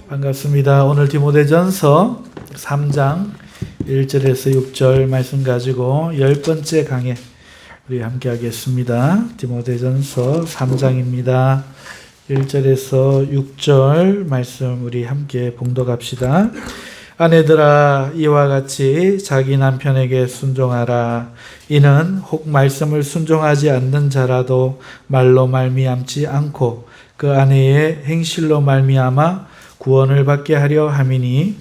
반갑습니다. 오늘 디모데전서 3장 1절에서 6절 말씀 가지고 10번째 강해 우리 함께 하겠습니다. 디모데전서 3장입니다. 1절에서 6절 말씀 우리 함께 봉독합시다. 아내들아 이와 같이 자기 남편에게 순종하라. 이는 혹 말씀을 순종하지 않는 자라도 말로 말미암지 않고 그 아내의 행실로 말미암아 구원을 받게 하려 함이니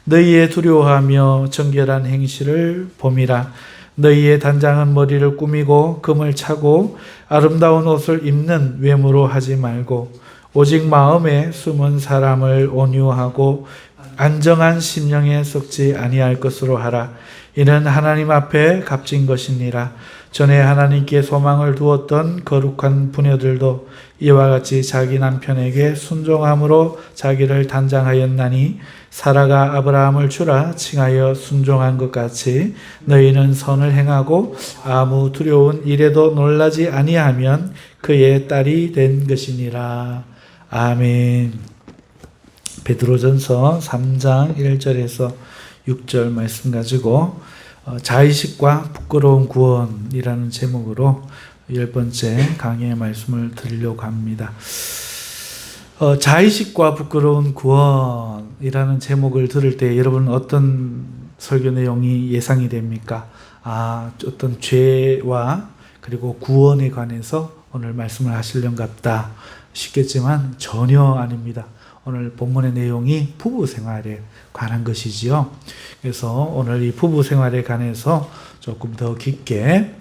너희의 두려워하며 정결한 행실을 봄이라. 너희의 단장은 머리를 꾸미고 금을 차고 아름다운 옷을 입는 외모로 하지 말고 오직 마음에 숨은 사람을 온유하고 안정한 심령에 썩지 아니할 것으로 하라. 이는 하나님 앞에 값진 것이니라. 전에 하나님께 소망을 두었던 거룩한 부녀들도 이와 같이 자기 남편에게 순종함으로 자기를 단장하였나니 사라가 아브라함을 주라 칭하여 순종한 것 같이 너희는 선을 행하고 아무 두려운 일에도 놀라지 아니하면 그의 딸이 된 것이니라. 아멘. 베드로전서 3장 1절에서 6절 말씀 가지고 자의식과 부끄러운 구원이라는 제목으로 10번째 강의의 말씀을 드리려고 합니다. 자의식과 부끄러운 구원이라는 제목을 들을 때 여러분 어떤 설교 내용이 예상이 됩니까? 어떤 죄와 그리고 구원에 관해서 오늘 말씀을 하시려는갑다 싶겠지만 전혀 아닙니다. 오늘 본문의 내용이 부부 생활에 관한 것이지요. 그래서 오늘 이 부부 생활에 관해서 조금 더 깊게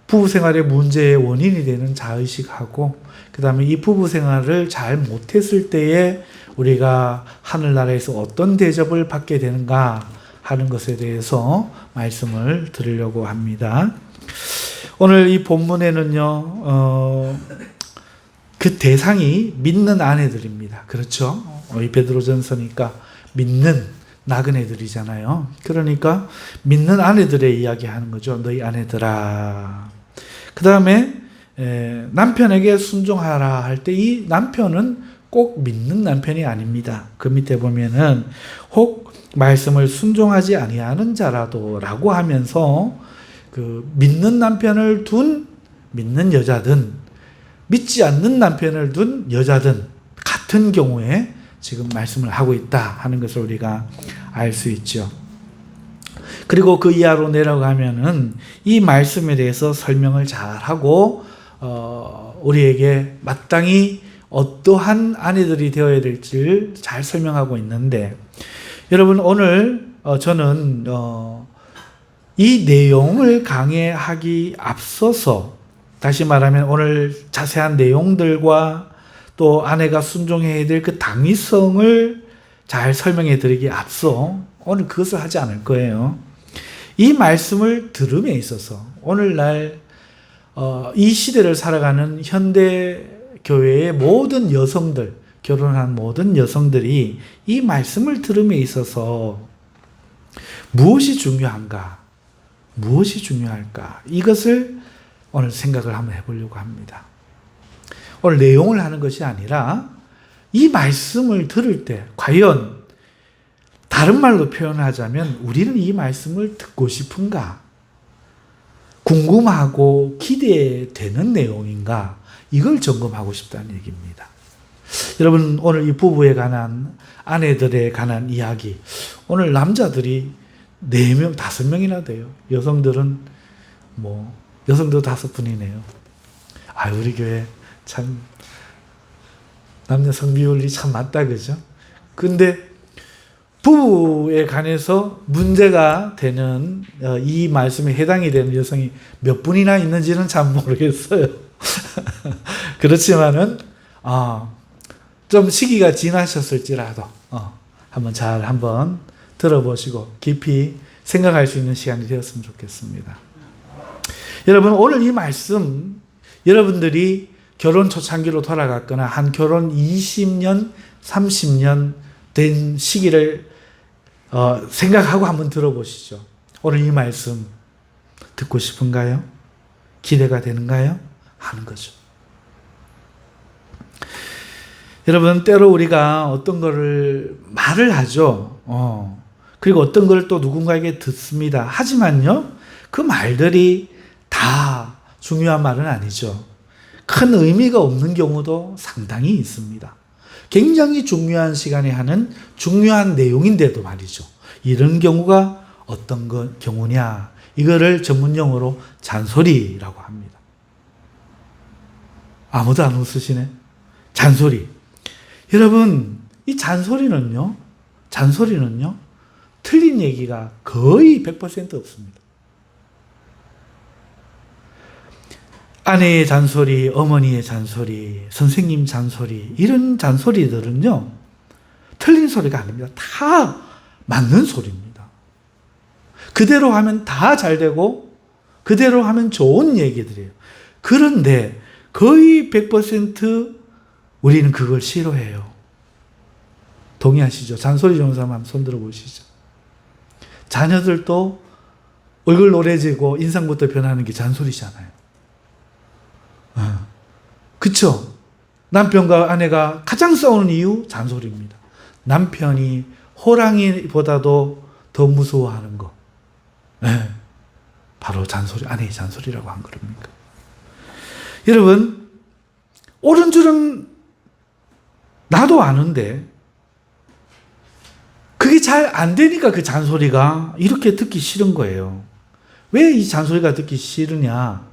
부부 생활의 문제의 원인이 되는 자의식하고 그 다음에 이 부부 생활을 잘 못했을 때에 우리가 하늘나라에서 어떤 대접을 받게 되는가 하는 것에 대해서 말씀을 드리려고 합니다. 오늘 이 본문에는요, 그 대상이 믿는 아내들입니다. 그렇죠? 이 베드로전서니까 믿는 나그네들이잖아요. 그러니까 믿는 아내들의 이야기 하는 거죠. 너희 아내들아. 그 다음에 남편에게 순종하라 할 때 이 남편은 꼭 믿는 남편이 아닙니다. 그 밑에 보면은 혹 말씀을 순종하지 아니하는 자라도 라고 하면서 그 믿는 남편을 둔 믿는 여자든 믿지 않는 남편을 둔 여자든 같은 경우에 지금 말씀을 하고 있다 하는 것을 우리가 알 수 있죠. 그리고 그 이하로 내려가면은 이 말씀에 대해서 설명을 잘 하고 우리에게 마땅히 어떠한 아내들이 되어야 될지를 잘 설명하고 있는데 여러분 오늘 저는 이 내용을 강의하기 앞서서 다시 말하면 오늘 자세한 내용들과 또 아내가 순종해야 될 그 당위성을 잘 설명해 드리기 앞서 오늘 그것을 하지 않을 거예요. 이 말씀을 들음에 있어서 오늘날 이 시대를 살아가는 현대 교회의 모든 여성들, 결혼한 모든 여성들이 이 말씀을 들음에 있어서 무엇이 중요한가, 무엇이 중요할까 이것을 오늘 생각을 한번 해보려고 합니다. 오늘 내용을 하는 것이 아니라 이 말씀을 들을 때 과연 다른 말로 표현하자면 우리는 이 말씀을 듣고 싶은가? 궁금하고 기대되는 내용인가? 이걸 점검하고 싶다는 얘기입니다. 여러분 오늘 이 부부에 관한 아내들에 관한 이야기 오늘 남자들이 4명, 5명이나 돼요. 여성들은 여성도 5분이네요. 우리 교회 참 남녀 성비율이 참 맞다 그죠? 근데 부부에 관해서 문제가 되는 이 말씀에 해당이 되는 여성이 몇 분이나 있는지는 잘 모르겠어요. 그렇지만은 좀 시기가 지나셨을지라도 한번 들어보시고 깊이 생각할 수 있는 시간이 되었으면 좋겠습니다. 여러분 오늘 이 말씀 여러분들이 결혼 초창기로 돌아갔거나 한 결혼 20년 30년 된 시기를 생각하고 한번 들어보시죠. 오늘 이 말씀 듣고 싶은가요? 기대가 되는가요? 하는 거죠. 여러분, 때로 우리가 어떤 거를 말을 하죠. 그리고 어떤 걸 또 누군가에게 듣습니다. 하지만요, 그 말들이 다 중요한 말은 아니죠. 큰 의미가 없는 경우도 상당히 있습니다. 굉장히 중요한 시간에 하는 중요한 내용인데도 말이죠. 이런 경우가 어떤 경우냐? 이거를 전문용어로 잔소리라고 합니다. 아무도 안 웃으시네? 잔소리. 여러분, 이 잔소리는요, 틀린 얘기가 거의 100% 없습니다. 아내의 잔소리, 어머니의 잔소리, 선생님 잔소리, 이런 잔소리들은요, 틀린 소리가 아닙니다. 다 맞는 소리입니다. 그대로 하면 다 잘 되고, 그대로 하면 좋은 얘기들이에요. 그런데 거의 100% 우리는 그걸 싫어해요. 동의하시죠? 잔소리 좋은 사람 한번 손 들어보시죠. 자녀들도 얼굴 노래지고 인상부터 변하는 게 잔소리잖아요. 그쵸? 남편과 아내가 가장 싸우는 이유 잔소리입니다. 남편이 호랑이보다도 더 무서워하는 거, 바로 잔소리, 아내의 잔소리라고 한 겁니까? 여러분, 옳은 줄은 나도 아는데 그게 잘 안 되니까 그 잔소리가 이렇게 듣기 싫은 거예요. 왜 이 잔소리가 듣기 싫으냐?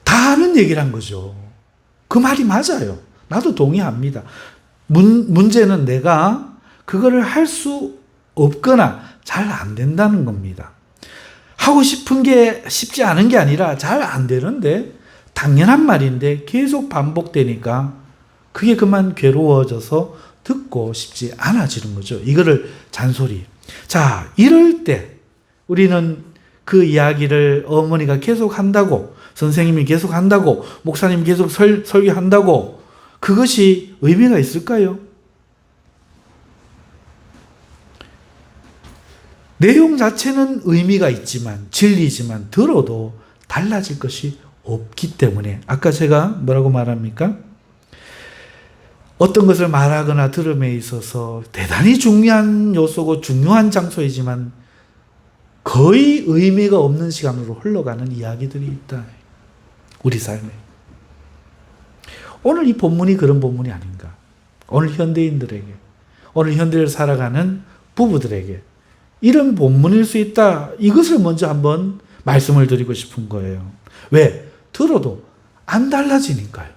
다 하는 얘기를 한 거죠. 그 말이 맞아요. 나도 동의합니다. 문제는 내가 그거를 할 수 없거나 잘 안 된다는 겁니다. 하고 싶은 게 쉽지 않은 게 아니라 잘 안 되는데, 당연한 말인데 계속 반복되니까 그게 그만 괴로워져서 듣고 싶지 않아지는 거죠. 이거를 잔소리. 자, 이럴 때 우리는 그 이야기를 어머니가 계속 한다고, 선생님이 계속 한다고, 목사님이 계속 설교한다고, 그것이 의미가 있을까요? 내용 자체는 의미가 있지만, 진리지만 들어도 달라질 것이 없기 때문에, 아까 제가 뭐라고 말합니까? 어떤 것을 말하거나 들음에 있어서 대단히 중요한 요소고 중요한 장소이지만 거의 의미가 없는 시간으로 흘러가는 이야기들이 있다. 우리 삶에. 오늘 이 본문이 그런 본문이 아닌가. 오늘 현대인들에게, 오늘 현대를 살아가는 부부들에게 이런 본문일 수 있다. 이것을 먼저 한번 말씀을 드리고 싶은 거예요. 왜? 들어도 안 달라지니까요.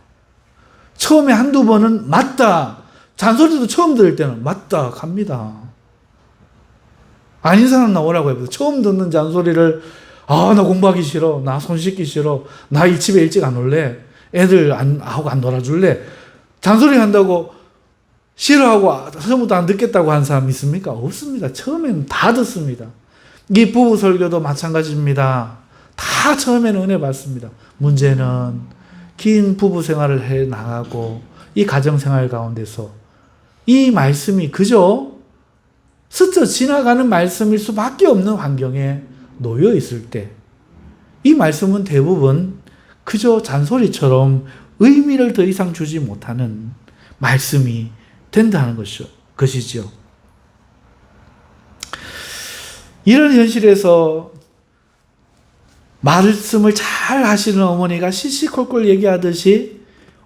처음에 한두 번은 맞다. 잔소리도 처음 들을 때는 맞다 갑니다. 아닌 사람 나오라고 해보세요. 처음 듣는 잔소리를, 나 공부하기 싫어. 나 손 씻기 싫어. 나 이 집에 일찍 안 올래. 애들 하고 안 놀아줄래. 잔소리 한다고 싫어하고 처음부터 안 듣겠다고 한 사람 있습니까? 없습니다. 처음에는 다 듣습니다. 이 부부 설교도 마찬가지입니다. 다 처음에는 은혜 받습니다. 문제는 긴 부부 생활을 해 나가고 이 가정 생활 가운데서 이 말씀이 그저 스쳐 지나가는 말씀일 수밖에 없는 환경에 놓여 있을 때 이 말씀은 대부분 그저 잔소리처럼 의미를 더 이상 주지 못하는 말씀이 된다는 것이죠. 이런 현실에서 말씀을 잘 하시는 어머니가 시시콜콜 얘기하듯이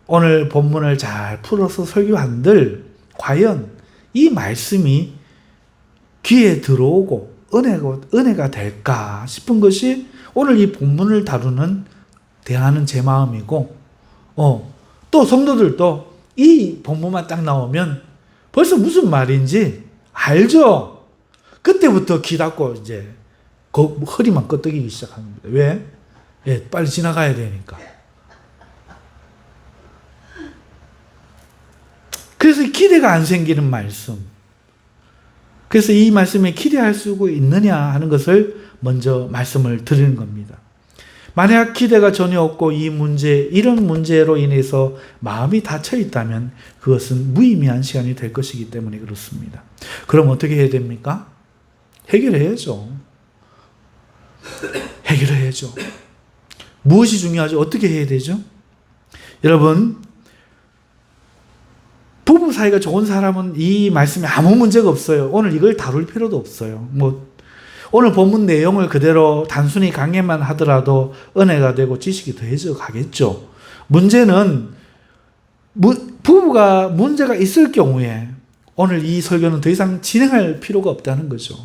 오늘 본문을 잘 풀어서 설교한들 과연 이 말씀이 귀에 들어오고 은혜가 될까 싶은 것이 오늘 이 본문을 대하는 제 마음이고, 또 성도들도 이 본문만 딱 나오면 벌써 무슨 말인지 알죠? 그때부터 귀 닫고 이제 허리만 끄덕이기 시작합니다. 왜? 빨리 지나가야 되니까. 그래서 기대가 안 생기는 말씀. 그래서 이 말씀에 기대할 수 있느냐 하는 것을 먼저 말씀을 드리는 겁니다. 만약 기대가 전혀 없고 이런 문제로 인해서 마음이 닫혀 있다면 그것은 무의미한 시간이 될 것이기 때문에 그렇습니다. 그럼 어떻게 해야 됩니까? 해결해야죠. 무엇이 중요하죠? 어떻게 해야 되죠? 여러분, 부부 사이가 좋은 사람은 이 말씀에 아무 문제가 없어요. 오늘 이걸 다룰 필요도 없어요. 오늘 본문 내용을 그대로 단순히 강해만 하더라도 은혜가 되고 지식이 더해져 가겠죠. 문제는 부부가 문제가 있을 경우에 오늘 이 설교는 더 이상 진행할 필요가 없다는 거죠.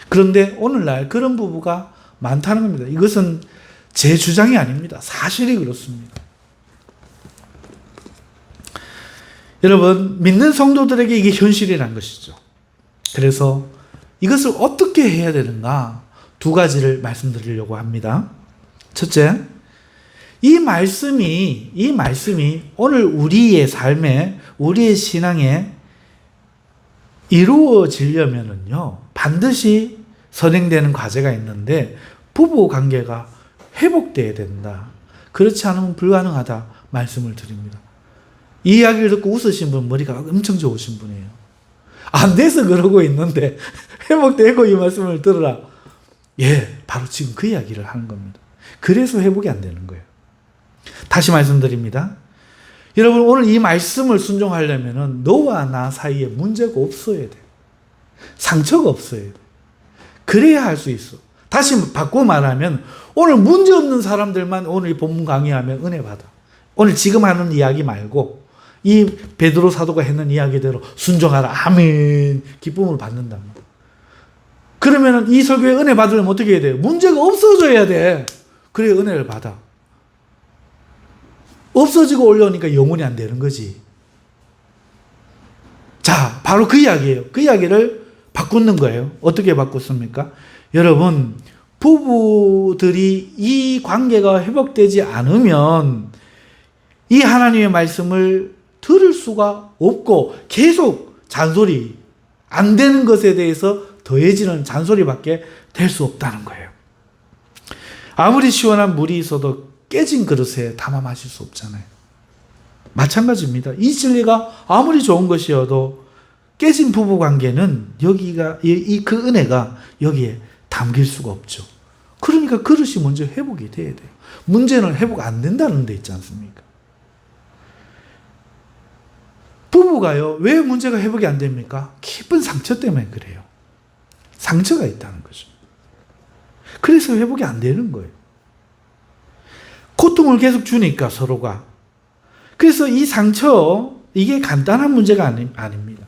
그런데 오늘날 그런 부부가 많다는 겁니다. 이것은 제 주장이 아닙니다. 사실이 그렇습니다. 여러분, 믿는 성도들에게 이게 현실이라는 것이죠. 그래서 이것을 어떻게 해야 되는가? 두 가지를 말씀드리려고 합니다. 첫째, 이 말씀이 오늘 우리의 삶에, 우리의 신앙에 이루어지려면은요, 반드시 선행되는 과제가 있는데, 부부 관계가 회복돼야 된다. 그렇지 않으면 불가능하다 말씀을 드립니다. 이 이야기를 듣고 웃으신 분 머리가 엄청 좋으신 분이에요. 안 돼서 그러고 있는데 회복되고 이 말씀을 들으라. 예, 바로 지금 그 이야기를 하는 겁니다. 그래서 회복이 안 되는 거예요. 다시 말씀드립니다. 여러분, 오늘 이 말씀을 순종하려면 너와 나 사이에 문제가 없어야 돼. 상처가 없어야 돼. 그래야 할 수 있어. 다시 바꿔 말하면 오늘 문제 없는 사람들만 오늘 이 본문 강의하면 은혜 받아. 오늘 지금 하는 이야기 말고 이 베드로 사도가 했는 이야기대로 순종하라. 아멘. 기쁨을 받는다. 그러면 이 설교에 은혜 받으려면 어떻게 해야 돼요? 문제가 없어져야 돼. 그래야 은혜를 받아. 없어지고 올려오니까 영혼이 안 되는 거지. 자, 바로 그 이야기예요. 그 이야기를 바꾸는 거예요. 어떻게 바꿨습니까? 여러분, 부부들이 이 관계가 회복되지 않으면 이 하나님의 말씀을 들을 수가 없고 계속 잔소리, 안 되는 것에 대해서 더해지는 잔소리밖에 될 수 없다는 거예요. 아무리 시원한 물이 있어도 깨진 그릇에 담아 마실 수 없잖아요. 마찬가지입니다. 이 진리가 아무리 좋은 것이어도 깨진 부부 관계는 여기가 그 은혜가 여기에 담길 수가 없죠. 그러니까 그릇이 먼저 회복이 돼야 돼요. 문제는 회복 안 된다는 데 있지 않습니까? 부부가요, 왜 문제가 회복이 안 됩니까? 깊은 상처 때문에 그래요. 상처가 있다는 거죠. 그래서 회복이 안 되는 거예요. 고통을 계속 주니까 서로가. 그래서 이 상처, 이게 간단한 문제가 아닙니다.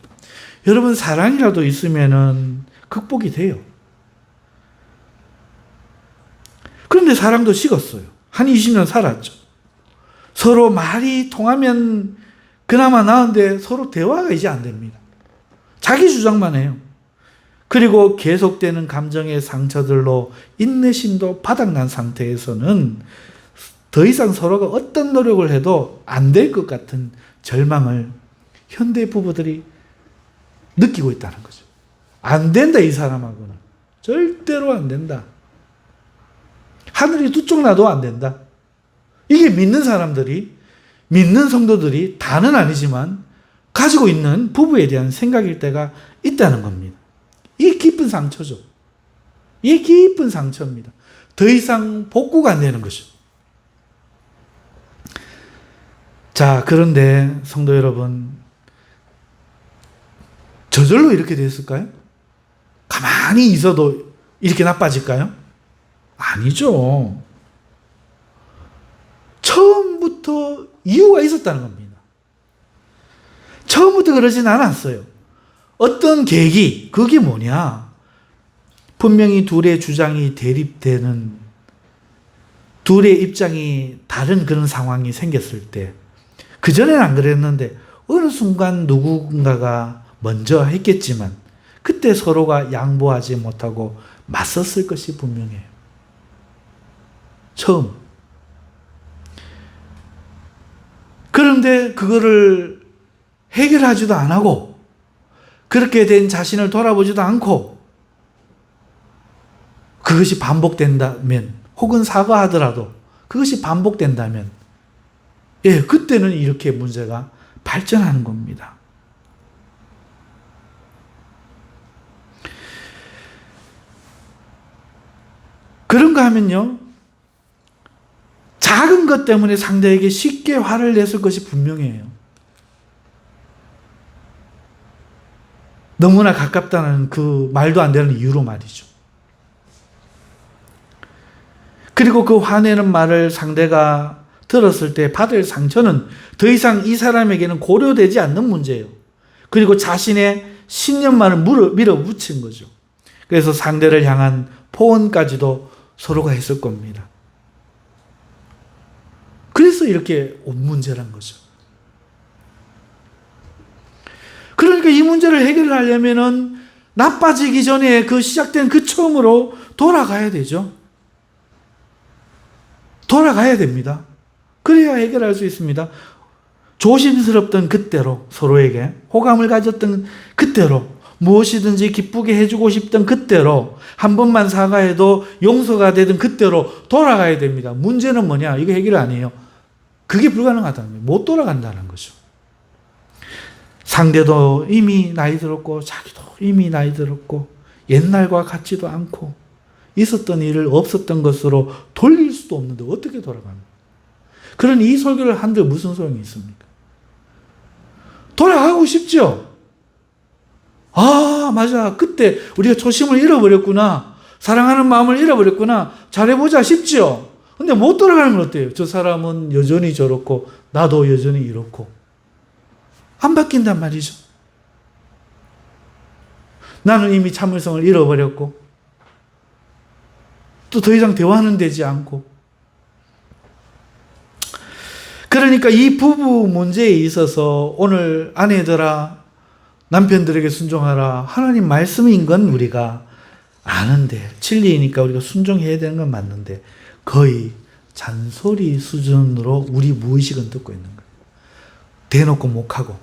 여러분, 사랑이라도 있으면은 극복이 돼요. 그런데 사랑도 식었어요. 한 20년 살았죠. 서로 말이 통하면 그나마 나은데 서로 대화가 이제 안 됩니다. 자기 주장만 해요. 그리고 계속되는 감정의 상처들로 인내심도 바닥난 상태에서는 더 이상 서로가 어떤 노력을 해도 안 될 것 같은 절망을 현대 부부들이 느끼고 있다는 거죠. 안 된다, 이 사람하고는. 절대로 안 된다. 하늘이 두 쪽 나도 안 된다. 이게 믿는 사람들이, 믿는 성도들이 다는 아니지만 가지고 있는 부부에 대한 생각일 때가 있다는 겁니다. 이게 깊은 상처죠. 이게 깊은 상처입니다. 더 이상 복구가 안 되는 거죠. 자, 그런데 성도 여러분, 저절로 이렇게 됐을까요? 가만히 있어도 이렇게 나빠질까요? 아니죠. 처음부터 이유가 있었다는 겁니다. 처음부터 그러진 않았어요. 어떤 계기, 그게 뭐냐? 분명히 둘의 주장이 대립되는, 둘의 입장이 다른 그런 상황이 생겼을 때, 그전에는 안 그랬는데 어느 순간 누군가가 먼저 했겠지만 그때 서로가 양보하지 못하고 맞섰을 것이 분명해요. 처음. 그런데 그거를 해결하지도 안 하고 그렇게 된 자신을 돌아보지도 않고 그것이 반복된다면, 혹은 사과하더라도 그것이 반복된다면, 예, 그때는 이렇게 문제가 발전하는 겁니다. 그런가 하면요, 작은 것 때문에 상대에게 쉽게 화를 냈을 것이 분명해요. 너무나 가깝다는 그 말도 안 되는 이유로 말이죠. 그리고 그 화내는 말을 상대가 들었을 때 받을 상처는 더 이상 이 사람에게는 고려되지 않는 문제예요. 그리고 자신의 신념만을 밀어붙인 거죠. 그래서 상대를 향한 포언까지도 서로가 했을 겁니다. 그래서 이렇게 온 문제란 거죠. 그러니까 이 문제를 해결하려면은 나빠지기 전에 그 시작된 그 처음으로 돌아가야 되죠. 돌아가야 됩니다. 그래야 해결할 수 있습니다. 조심스럽던 그때로 서로에게 호감을 가졌던 그때로 무엇이든지 기쁘게 해주고 싶던 그때로 한 번만 사과해도 용서가 되던 그때로 돌아가야 됩니다. 문제는 뭐냐? 이거 해결 아니에요. 그게 불가능하다는 거예요. 못 돌아간다는 거죠. 상대도 이미 나이 들었고 자기도 이미 나이 들었고 옛날과 같지도 않고 있었던 일을 없었던 것으로 돌릴 수도 없는데 어떻게 돌아갑니까? 그런 이 설교를 한들 무슨 소용이 있습니까? 돌아가고 싶죠? 아, 맞아. 그때 우리가 초심을 잃어버렸구나. 사랑하는 마음을 잃어버렸구나. 잘해보자 싶죠? 근데 못 돌아가는 건 어때요? 저 사람은 여전히 저렇고 나도 여전히 이렇고 안 바뀐단 말이죠. 나는 이미 참을성을 잃어버렸고 또 더 이상 대화는 되지 않고 그러니까 이 부부 문제에 있어서 오늘 아내들아 남편들에게 순종하라 하나님 말씀인 건 우리가 아는데 진리니까 우리가 순종해야 되는 건 맞는데 거의 잔소리 수준으로 우리 무의식은 듣고 있는 거예요. 대놓고 못하고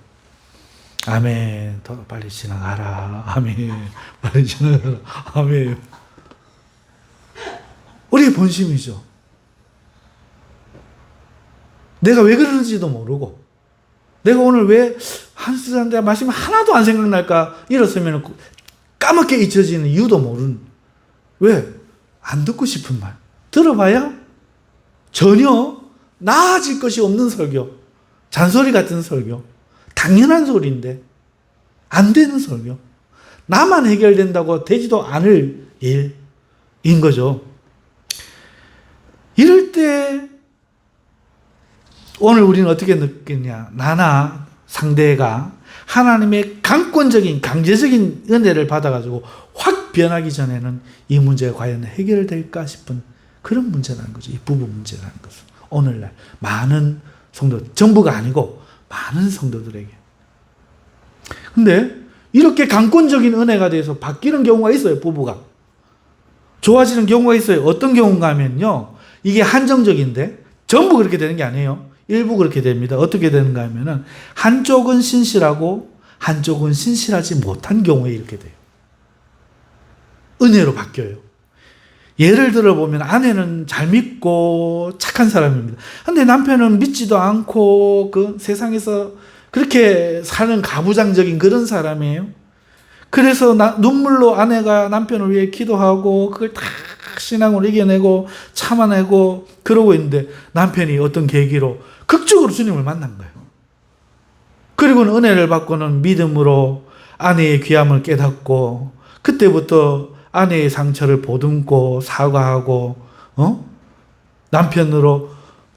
아멘 더 빨리 지나가라 아멘 빨리 지나가라 아멘 우리의 본심이죠. 내가 왜 그러는지도 모르고 내가 오늘 왜 한수잔대 마시면 하나도 안 생각날까 일어서면 까맣게 잊혀지는 이유도 모르는 왜? 안 듣고 싶은 말 들어봐야 전혀 나아질 것이 없는 설교 잔소리 같은 설교 당연한 소리인데 안 되는 설교 나만 해결된다고 되지도 않을 일인 거죠. 이럴 때 오늘 우리는 어떻게 느끼냐 나나 상대가 하나님의 강권적인 강제적인 은혜를 받아가지고 확 변하기 전에는 이 문제가 과연 해결될까 싶은 그런 문제라는 거죠. 이 부부 문제라는 것은 오늘날 많은 성도 전부가 아니고 많은 성도들에게 근데 이렇게 강권적인 은혜가 돼서 바뀌는 경우가 있어요. 부부가 좋아지는 경우가 있어요. 어떤 경우인가 하면요 이게 한정적인데 전부 그렇게 되는 게 아니에요. 일부 그렇게 됩니다. 어떻게 되는가 하면은 한쪽은 신실하고 한쪽은 신실하지 못한 경우에 이렇게 돼요. 은혜로 바뀌어요. 예를 들어 보면 아내는 잘 믿고 착한 사람입니다. 근데 남편은 믿지도 않고 그 세상에서 그렇게 사는 가부장적인 그런 사람이에요. 그래서 눈물로 아내가 남편을 위해 기도하고 그걸 다 신앙으로 이겨내고 참아내고 그러고 있는데 남편이 어떤 계기로 극적으로 주님을 만난 거예요. 그리고는 은혜를 받고는 믿음으로 아내의 귀함을 깨닫고 그때부터 아내의 상처를 보듬고 사과하고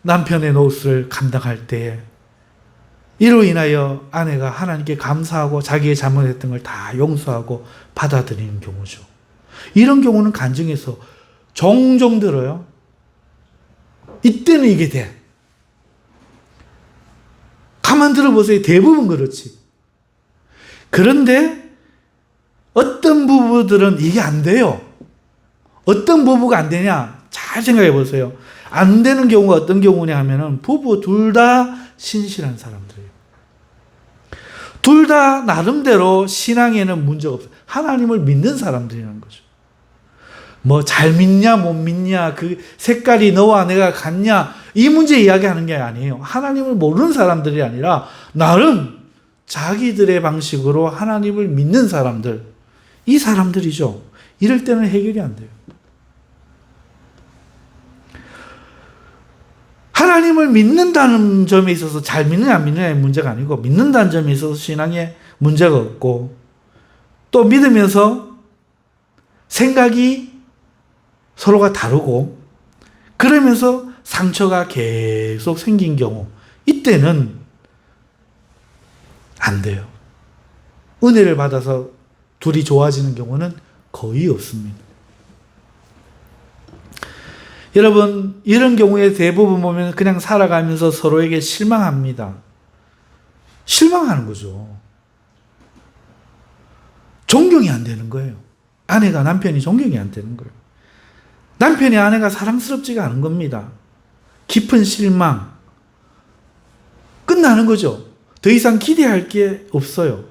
남편의 노릇을 감당할 때 이로 인하여 아내가 하나님께 감사하고 자기의 잘못했던 걸 다 용서하고 받아들이는 경우죠. 이런 경우는 간증에서 종종 들어요. 이때는 이게 돼. 가만 들어보세요. 대부분 그렇지. 그런데 어떤 부부들은 이게 안 돼요. 어떤 부부가 안 되냐? 잘 생각해 보세요. 안 되는 경우가 어떤 경우냐 하면은 부부 둘 다 신실한 사람들이에요. 둘 다 나름대로 신앙에는 문제가 없어요. 하나님을 믿는 사람들이라는 거죠. 뭐 잘 믿냐 못 믿냐 그 색깔이 너와 내가 같냐 이 문제 이야기하는 게 아니에요. 하나님을 모르는 사람들이 아니라 나름 자기들의 방식으로 하나님을 믿는 사람들 이 사람들이죠. 이럴 때는 해결이 안 돼요. 하나님을 믿는다는 점에 있어서 잘 믿느냐 안 믿느냐의 문제가 아니고 믿는다는 점에 있어서 신앙에 문제가 없고 또 믿으면서 생각이 서로가 다르고 그러면서 상처가 계속 생긴 경우, 이때는 안 돼요. 은혜를 받아서 둘이 좋아지는 경우는 거의 없습니다. 여러분, 이런 경우에 대부분 보면 그냥 살아가면서 서로에게 실망합니다. 실망하는 거죠. 존경이 안 되는 거예요. 아내가 남편이 존경이 안 되는 거예요. 남편이 아내가 사랑스럽지가 않은 겁니다. 깊은 실망. 끝나는 거죠. 더 이상 기대할 게 없어요.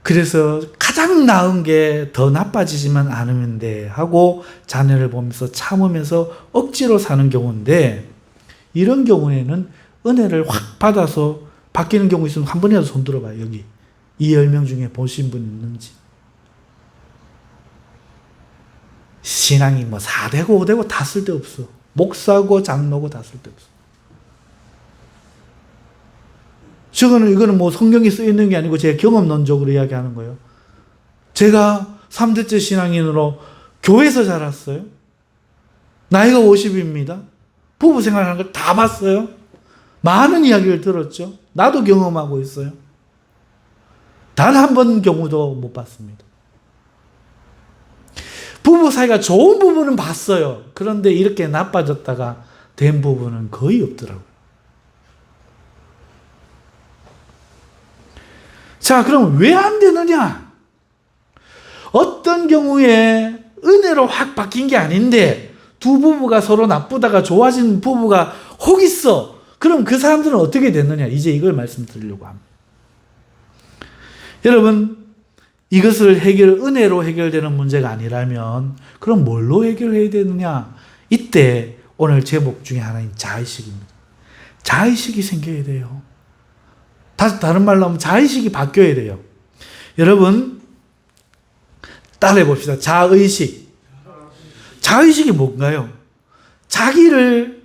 그래서 가장 나은 게 더 나빠지지만 않으면 돼 하고 자녀를 보면서 참으면서 억지로 사는 경우인데, 이런 경우에는 은혜를 확 받아서 바뀌는 경우 있으면 한 번이라도 손 들어봐요. 여기 이 10명 중에 보신 분 있는지. 신앙이 뭐 4대고 5대고 다 쓸데없어. 목사고 장로고 다 쓸데없어. 이거는 뭐 성경에 쓰여 있는 게 아니고 제 경험론적으로 이야기하는 거예요. 제가 3대째 신앙인으로 교회에서 자랐어요. 나이가 50입니다. 부부 생활하는 걸 다 봤어요. 많은 이야기를 들었죠. 나도 경험하고 있어요. 단 한 번 경우도 못 봤습니다. 부부 사이가 좋은 부분은 봤어요. 그런데 이렇게 나빠졌다가 된 부분은 거의 없더라고요. 자, 그럼 왜 안 되느냐? 어떤 경우에 은혜로 확 바뀐 게 아닌데 두 부부가 서로 나쁘다가 좋아진 부부가 혹 있어. 그럼 그 사람들은 어떻게 됐느냐? 이제 이걸 말씀드리려고 합니다. 여러분, 이것을 은혜로 해결되는 문제가 아니라면 그럼 뭘로 해결해야 되느냐? 이때 오늘 제목 중에 하나인 자의식입니다. 자의식이 생겨야 돼요. 다른 말로 하면 자의식이 바뀌어야 돼요. 여러분, 따라해 봅시다. 자의식. 자의식이 뭔가요? 자기를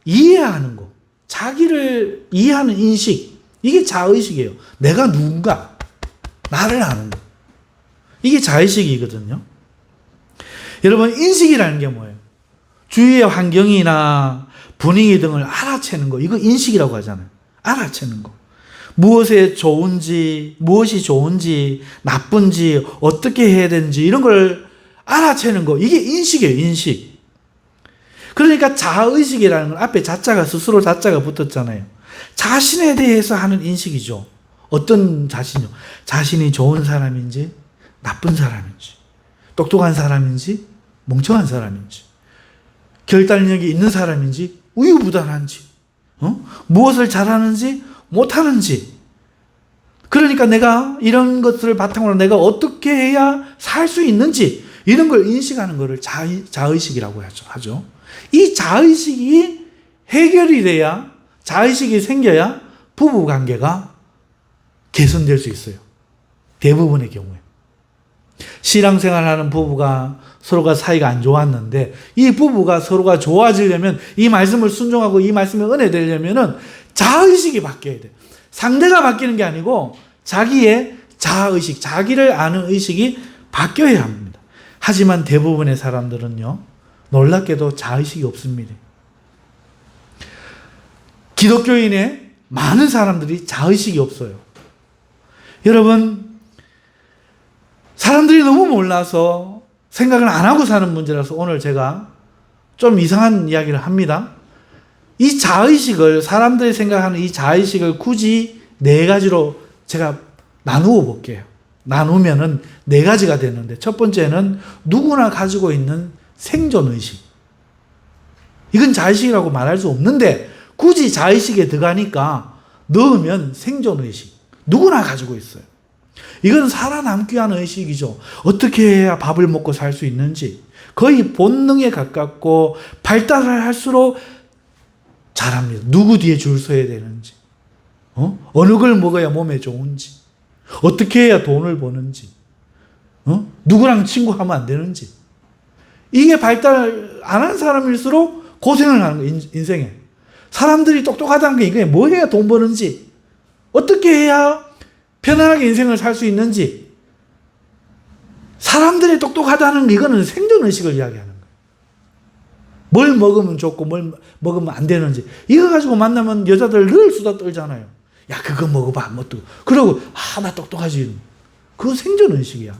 이해하는 거. 자기를 이해하는 인식. 이게 자의식이에요. 내가 누군가. 나를 아는 거. 이게 자의식이거든요. 여러분, 인식이라는 게 뭐예요? 주위의 환경이나 분위기 등을 알아채는 거. 이거 인식이라고 하잖아요. 알아채는 거. 무엇이 좋은지, 나쁜지, 어떻게 해야 되는지 이런 걸 알아채는 거. 이게 인식이에요, 인식. 그러니까 자의식이라는 건 앞에 스스로 자자가 붙었잖아요. 자신에 대해서 하는 인식이죠. 어떤 자신이요? 자신이 좋은 사람인지, 나쁜 사람인지, 똑똑한 사람인지, 멍청한 사람인지, 결단력이 있는 사람인지, 우유부단한지, 무엇을 잘하는지, 못하는지. 그러니까 내가 이런 것들을 바탕으로 내가 어떻게 해야 살 수 있는지 이런 걸 인식하는 것을 자의식이라고 하죠. 이 자의식이 해결이 돼야, 자의식이 생겨야 부부관계가 개선될 수 있어요. 대부분의 경우에. 신앙생활하는 부부가 서로가 사이가 안 좋았는데 이 부부가 서로가 좋아지려면, 이 말씀을 순종하고 이 말씀에 은혜 되려면은 자의식이 바뀌어야 돼요. 상대가 바뀌는 게 아니고 자기의 자의식, 자기를 아는 의식이 바뀌어야 합니다. 하지만 대부분의 사람들은요, 놀랍게도 자의식이 없습니다. 기독교인의 많은 사람들이 자의식이 없어요. 여러분, 사람들이 너무 몰라서 생각을 안 하고 사는 문제라서 오늘 제가 좀 이상한 이야기를 합니다. 이 자의식을, 사람들이 생각하는 이 자의식을 굳이 4가지로 제가 나누어 볼게요. 나누면은 4가지가 되는데, 첫 번째는 누구나 가지고 있는 생존의식. 이건 자의식이라고 말할 수 없는데 굳이 자의식에 들어가니까 넣으면 생존의식. 누구나 가지고 있어요. 이건 살아남기 위한 의식이죠. 어떻게 해야 밥을 먹고 살 수 있는지. 거의 본능에 가깝고 발달을 할수록 잘합니다. 누구 뒤에 줄 서야 되는지, 어느 걸 먹어야 몸에 좋은지, 어떻게 해야 돈을 버는지, 누구랑 친구하면 안 되는지. 이게 발달 안 한 사람일수록 고생을 하는 거예요, 인생에. 사람들이 똑똑하다는 게 이게 뭐 해야 돈 버는지, 어떻게 해야 편안하게 인생을 살 수 있는지, 사람들이 똑똑하다는 이거는 생존의식을 이야기하는 거예요. 뭘 먹으면 좋고 뭘 먹으면 안 되는지. 이거 가지고 만나면 여자들 늘 수다 떨잖아요. 야, 그거 먹어봐. 뭐 또. 그러고, 나 똑똑하지. 그건 생존의식이야.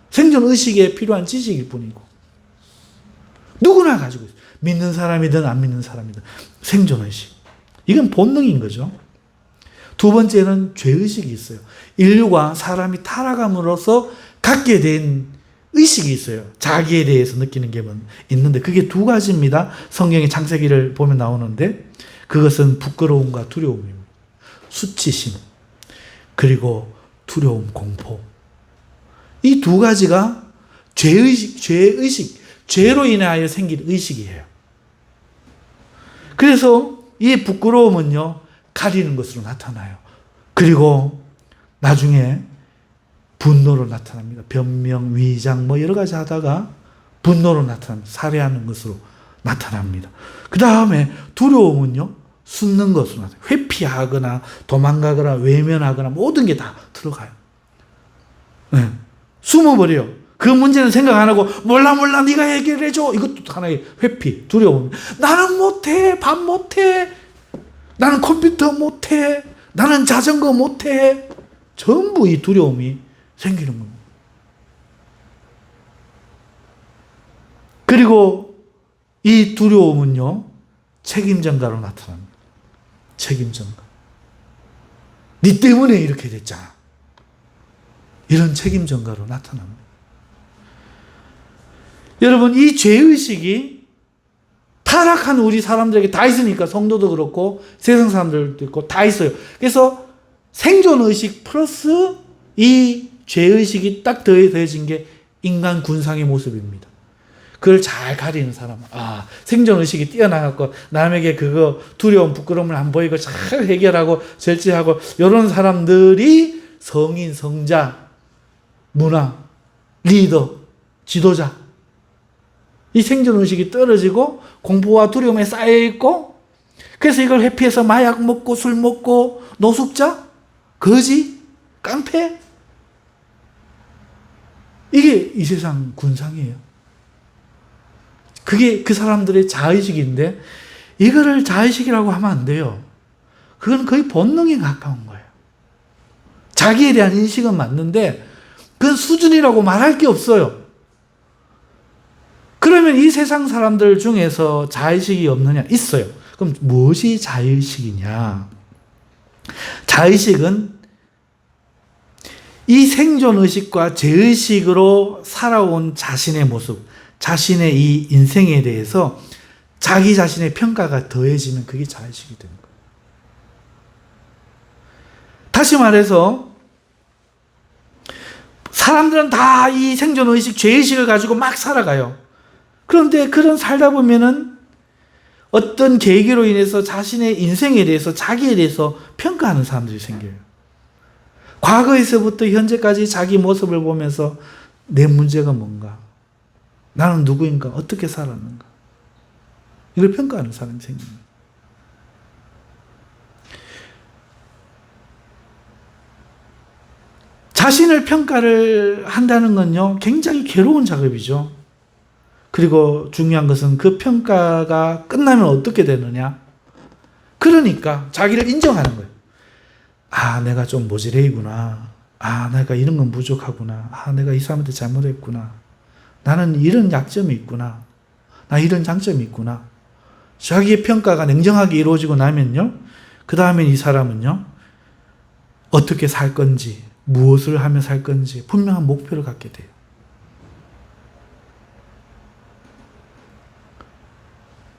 생존의식에 필요한 지식일 뿐이고. 누구나 가지고 있어요. 믿는 사람이든 안 믿는 사람이든. 생존의식. 이건 본능인 거죠. 두 번째는 죄의식이 있어요. 인류가 사람이 타락함으로써 갖게 된 의식이 있어요. 자기에 대해서 느끼는 게 있는데 그게 두 가지입니다. 성경의 창세기를 보면 나오는데 그것은 부끄러움과 두려움입니다. 수치심 그리고 두려움, 공포. 이 두 가지가 죄의식, 죄로 인하여 생긴 의식이에요. 그래서 이 부끄러움은요, 가리는 것으로 나타나요. 그리고 나중에 분노로 나타납니다. 변명, 위장 뭐 여러 가지 하다가 분노로 나타납니다. 살해하는 것으로 나타납니다. 그 다음에 두려움은요, 숨는 것으로 나타나요. 회피하거나 도망가거나 외면하거나 모든 게 다 들어가요. 네. 숨어버려요. 그 문제는 생각 안 하고 몰라 네가 해결해줘. 이것도 하나의 회피, 두려움. 나는 못해. 밥 못해. 나는 컴퓨터 못해. 나는 자전거 못해. 전부 이 두려움이 생기는 겁니다. 그리고 이 두려움은요, 책임전가로 나타납니다. 책임전가. 네 때문에 이렇게 됐잖아. 이런 책임전가로 나타납니다. 여러분, 이 죄의식이 타락한 우리 사람들에게 다 있으니까 성도도 그렇고 세상 사람들도 있고 다 있어요. 그래서 생존의식 플러스 이 죄의식이 딱 더해진 게 인간 군상의 모습입니다. 그걸 잘 가리는 사람, 생존의식이 뛰어나갖고 남에게 그거 두려움, 부끄러움을 안 보이고 잘 해결하고 절제하고 이런 사람들이 성인, 성자, 문화, 리더, 지도자. 이 생존의식이 떨어지고 공포와 두려움에 쌓여있고 그래서 이걸 회피해서 마약 먹고 술 먹고 노숙자, 거지, 깡패. 이게 이 세상 군상이에요. 그게 그 사람들의 자의식인데 이거를 자의식이라고 하면 안 돼요. 그건 거의 본능에 가까운 거예요. 자기에 대한 인식은 맞는데 그건 수준이라고 말할 게 없어요. 그러면 이 세상 사람들 중에서 자의식이 없느냐? 있어요. 그럼 무엇이 자의식이냐? 자의식은 이 생존의식과 죄의식으로 살아온 자신의 모습, 자신의 이 인생에 대해서 자기 자신의 평가가 더해지면 그게 자의식이 되는 거예요. 다시 말해서 사람들은 다 이 생존의식, 죄의식을 가지고 막 살아가요. 그런데 그런 살다 보면은 어떤 계기로 인해서 자신의 인생에 대해서, 자기에 대해서 평가하는 사람들이 생겨요. 과거에서부터 현재까지 자기 모습을 보면서 내 문제가 뭔가, 나는 누구인가, 어떻게 살았는가, 이걸 평가하는 사람이 생깁니다. 자신을 평가를 한다는 건요, 굉장히 괴로운 작업이죠. 그리고 중요한 것은 그 평가가 끝나면 어떻게 되느냐? 그러니까 자기를 인정하는 거예요. 내가 좀 모질해이구나. 내가 이런 건 부족하구나. 내가 이 사람한테 잘못했구나. 나는 이런 약점이 있구나. 나 이런 장점이 있구나. 자기의 평가가 냉정하게 이루어지고 나면요, 그 다음에 이 사람은요, 어떻게 살 건지, 무엇을 하며 살 건지 분명한 목표를 갖게 돼요.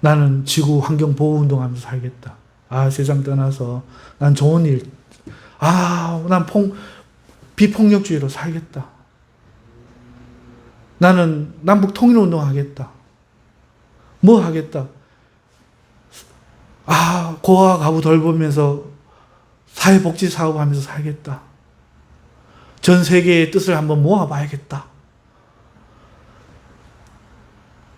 나는 지구 환경 보호 운동하면서 살겠다. 세상 떠나서 난 좋은 일, 난 비폭력주의로 살겠다. 나는 남북 통일 운동하겠다. 뭐 하겠다. 고아 가구 돌보면서 사회복지 사업하면서 살겠다. 전 세계의 뜻을 한번 모아봐야겠다.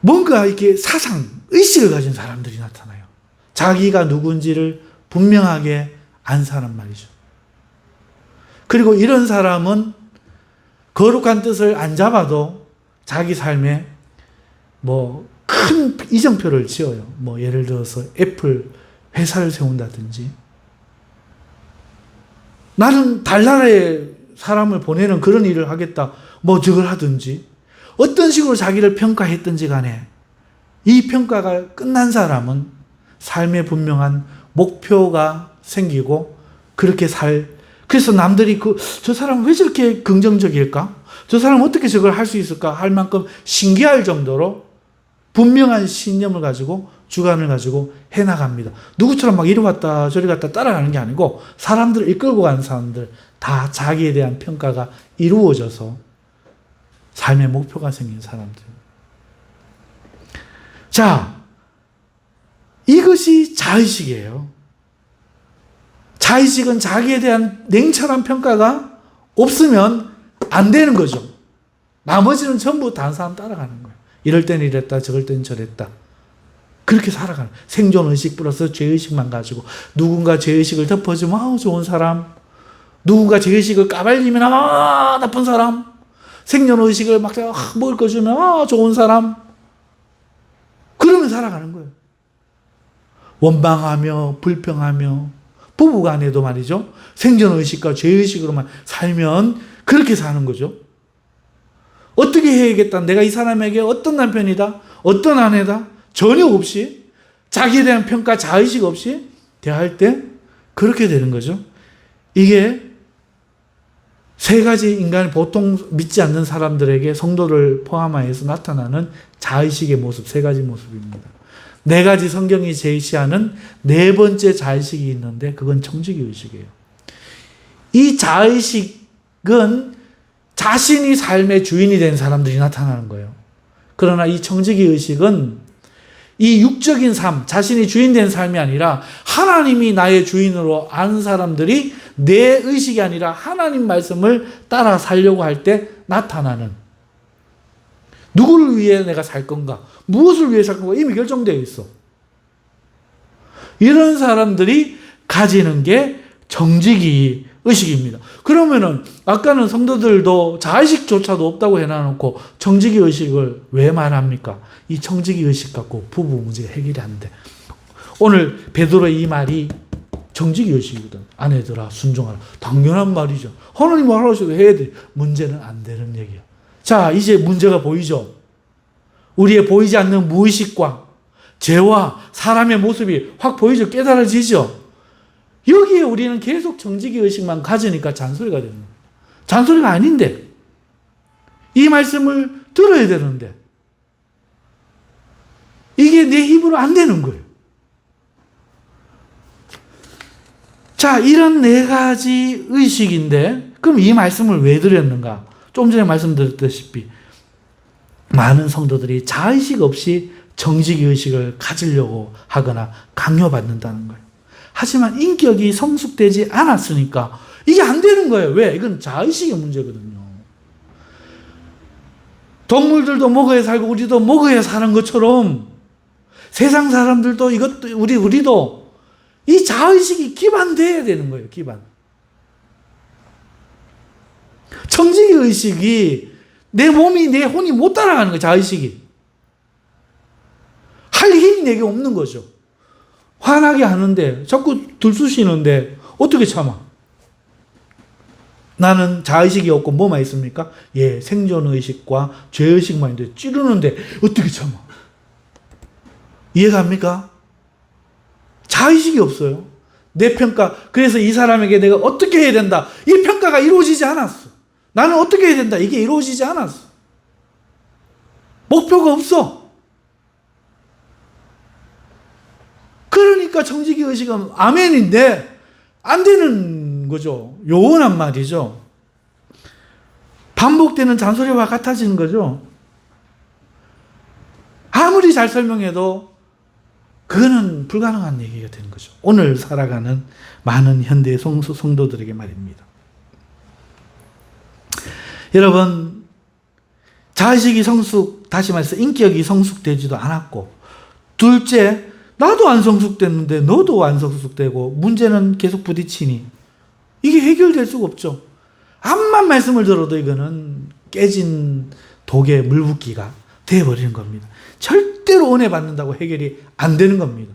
뭔가 이렇게 사상, 의식을 가진 사람들이 나타나요. 자기가 누군지를 분명하게 안 사람 말이죠. 그리고 이런 사람은 거룩한 뜻을 안 잡아도 자기 삶에 큰 이정표를 지어요. 예를 들어서 애플 회사를 세운다든지, 나는 달나라에 사람을 보내는 그런 일을 하겠다, 저걸 하든지, 어떤 식으로 자기를 평가했든지 간에 이 평가가 끝난 사람은 삶에 분명한 목표가 생기고, 그래서 남들이 저 사람은 왜 저렇게 긍정적일까? 저 사람은 어떻게 저걸 할 수 있을까? 할 만큼 신기할 정도로 분명한 신념을 가지고, 주관을 가지고 해나갑니다. 누구처럼 막 이리 왔다 저리 갔다 따라가는 게 아니고, 사람들을 이끌고 가는 사람들, 다 자기에 대한 평가가 이루어져서 삶의 목표가 생긴 사람들. 자, 이것이 자의식이에요. 자의식은 자기에 대한 냉철한 평가가 없으면 안 되는 거죠. 나머지는 전부 다른 사람 따라가는 거예요. 이럴 땐 이랬다, 저럴 땐 저랬다. 그렇게 살아가는, 생존의식 플러스 죄의식만 가지고, 누군가 죄의식을 덮어주면 좋은 사람, 누군가 죄의식을 까발리면 나쁜 사람, 생존의식을 막 먹을 거 주면 좋은 사람, 그러면 살아가는 거예요. 원망하며 불평하며, 부부간에도 말이죠, 생존의식과 죄의식으로만 살면 그렇게 사는 거죠. 어떻게 해야겠다, 내가 이 사람에게 어떤 남편이다, 어떤 아내다, 전혀 없이, 자기에 대한 평가, 자의식 없이 대할 때 그렇게 되는 거죠. 이게 세 가지 인간이 보통 믿지 않는 사람들에게, 성도를 포함하여서 나타나는 자의식의 모습, 세 가지 모습입니다. 네 가지 성경이 제시하는 네 번째 자의식이 있는데, 그건 청지기의식이에요. 이 자의식은 자신이 삶의 주인이 된 사람들이 나타나는 거예요. 그러나 이 청지기의식은 이 육적인 삶, 자신이 주인된 삶이 아니라 하나님이 나의 주인으로 아는 사람들이 내 의식이 아니라 하나님 말씀을 따라 살려고 할 때 나타나는, 누구를 위해 내가 살 건가, 무엇을 위해 살 건가 이미 결정되어 있어. 이런 사람들이 가지는 게 청지기 의식입니다. 그러면은 아까는 성도들도 자의식조차도 없다고 해놔놓고 청지기 의식을 왜 말합니까? 이 청지기 의식 갖고 부부 문제가 해결이 안 돼. 오늘 베드로의 이 말이 청지기 의식이거든. 아내들아 순종하라. 당연한 말이죠. 하나님 말하셔도 해야 돼. 문제는 안 되는 얘기야. 자, 이제 문제가 보이죠? 우리의 보이지 않는 무의식과 죄와 사람의 모습이 확 보이죠? 깨달아지죠? 여기에 우리는 계속 청지기 의식만 가지니까 잔소리가 되는 거예요. 잔소리가 아닌데, 이 말씀을 들어야 되는데, 이게 내 힘으로 안 되는 거예요. 자, 이런 네 가지 의식인데, 그럼 이 말씀을 왜 드렸는가? 좀 전에 말씀드렸다시피, 많은 성도들이 자의식 없이 청지기 의식을 가지려고 하거나 강요받는다는 거예요. 하지만 인격이 성숙되지 않았으니까 이게 안 되는 거예요. 왜? 이건 자의식의 문제거든요. 동물들도 먹어야 살고 우리도 먹어야 사는 것처럼 세상 사람들도 이것도 우리도 이 자의식이 기반돼야 되는 거예요. 기반. 청지기 의식이 내 몸이, 내 혼이 못 따라가는 거예요. 자의식이. 할 힘이 내게 없는 거죠. 화나게 하는데, 자꾸 들쑤시는데 어떻게 참아? 나는 자의식이 없고 뭐만 있습니까? 예, 생존의식과 죄의식만 있는데 찌르는데 어떻게 참아? 이해갑니까? 자의식이 없어요. 내 평가, 그래서 이 사람에게 내가 어떻게 해야 된다, 이 평가가 이루어지지 않았어. 나는 어떻게 해야 된다, 이게 이루어지지 않았어. 목표가 없어. 그러니까 청지기 의식은 아멘인데 안 되는 거죠. 요원한 말이죠. 반복되는 잔소리와 같아지는 거죠. 아무리 잘 설명해도 그거는 불가능한 얘기가 되는 거죠. 오늘 살아가는 많은 현대 성도들에게 말입니다. 여러분, 자의식이 다시 말해서 인격이 성숙되지도 않았고, 둘째, 나도 안 성숙됐는데 너도 안 성숙되고 문제는 계속 부딪히니 이게 해결될 수가 없죠. 암만 말씀을 들어도 이거는 깨진 독에 물붓기가 되어버리는 겁니다. 절대로 은혜 받는다고 해결이 안 되는 겁니다.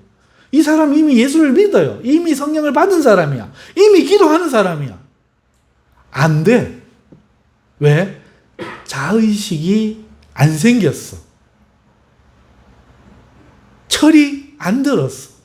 이 사람 이미 예수를 믿어요. 이미 성령을 받은 사람이야. 이미 기도하는 사람이야. 안 돼. 왜? 자의식이 안 생겼어. 철이 안 들었어.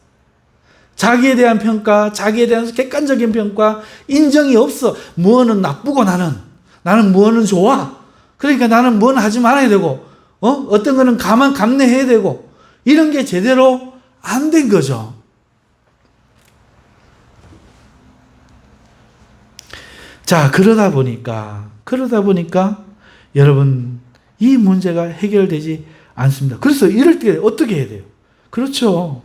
자기에 대한 평가, 자기에 대한 객관적인 평가, 인정이 없어. 무엇은 나쁘고 나는 무엇은 좋아. 그러니까 나는 무엇은 하지 말아야 되고, 어떤 거는 감내해야 되고, 이런 게 제대로 안 된 거죠. 자, 그러다 보니까 여러분, 이 문제가 해결되지 않습니다. 그래서 이럴 때 어떻게 해야 돼요? 그렇죠.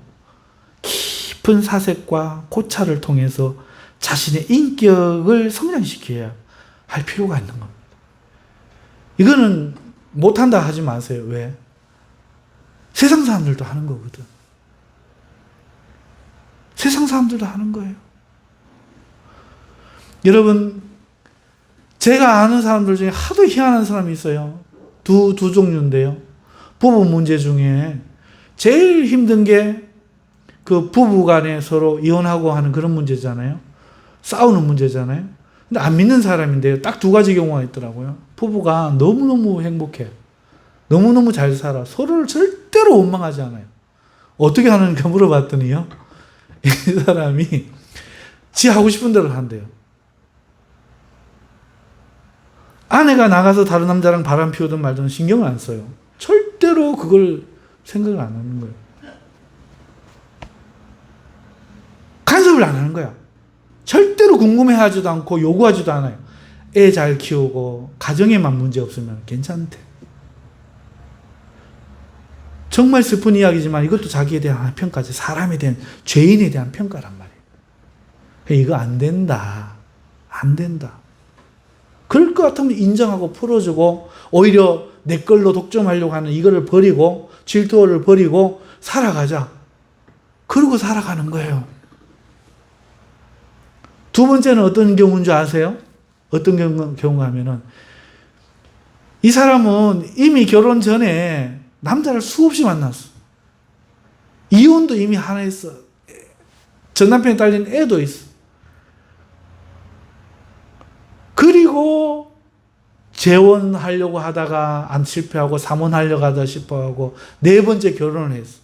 깊은 사색과 고찰을 통해서 자신의 인격을 성장시켜야 할 필요가 있는 겁니다. 이거는 못한다 하지 마세요. 왜? 세상 사람들도 하는 거거든. 세상 사람들도 하는 거예요. 여러분, 제가 아는 사람들 중에 하도 희한한 사람이 있어요. 두 종류인데요. 부부 문제 중에 제일 힘든 게 그 부부 간에 서로 이혼하고 하는 그런 문제잖아요. 싸우는 문제잖아요. 근데 안 믿는 사람인데요. 딱 두 가지 경우가 있더라고요. 부부가 너무너무 행복해. 너무너무 잘 살아. 서로를 절대로 원망하지 않아요. 어떻게 하는가 물어봤더니요. 이 사람이 지 하고 싶은 대로 한대요. 아내가 나가서 다른 남자랑 바람 피우든 말든 신경을 안 써요. 절대로 그걸 생각을 안 하는 거예요. 간섭을 안 하는 거야. 절대로 궁금해하지도 않고 요구하지도 않아요. 애 잘 키우고 가정에만 문제 없으면 괜찮대. 정말 슬픈 이야기지만 이것도 자기에 대한 평가지. 사람에 대한, 죄인에 대한 평가란 말이에요. 이거 안 된다. 안 된다. 그럴 것 같으면 인정하고 풀어주고, 오히려 내 걸로 독점하려고 하는 이거를 버리고, 질투를 버리고 살아가자. 그러고 살아가는 거예요. 두 번째는 어떤 경우인 줄 아세요? 어떤 경우가 하면은, 이 사람은 이미 결혼 전에 남자를 수없이 만났어. 이혼도 이미 하나 했어. 전 남편이 딸린 애도 있어. 그리고 재혼하려고 하다가 안 실패하고 3혼하려고 하다 싶어하고 네 번째 결혼을 했어.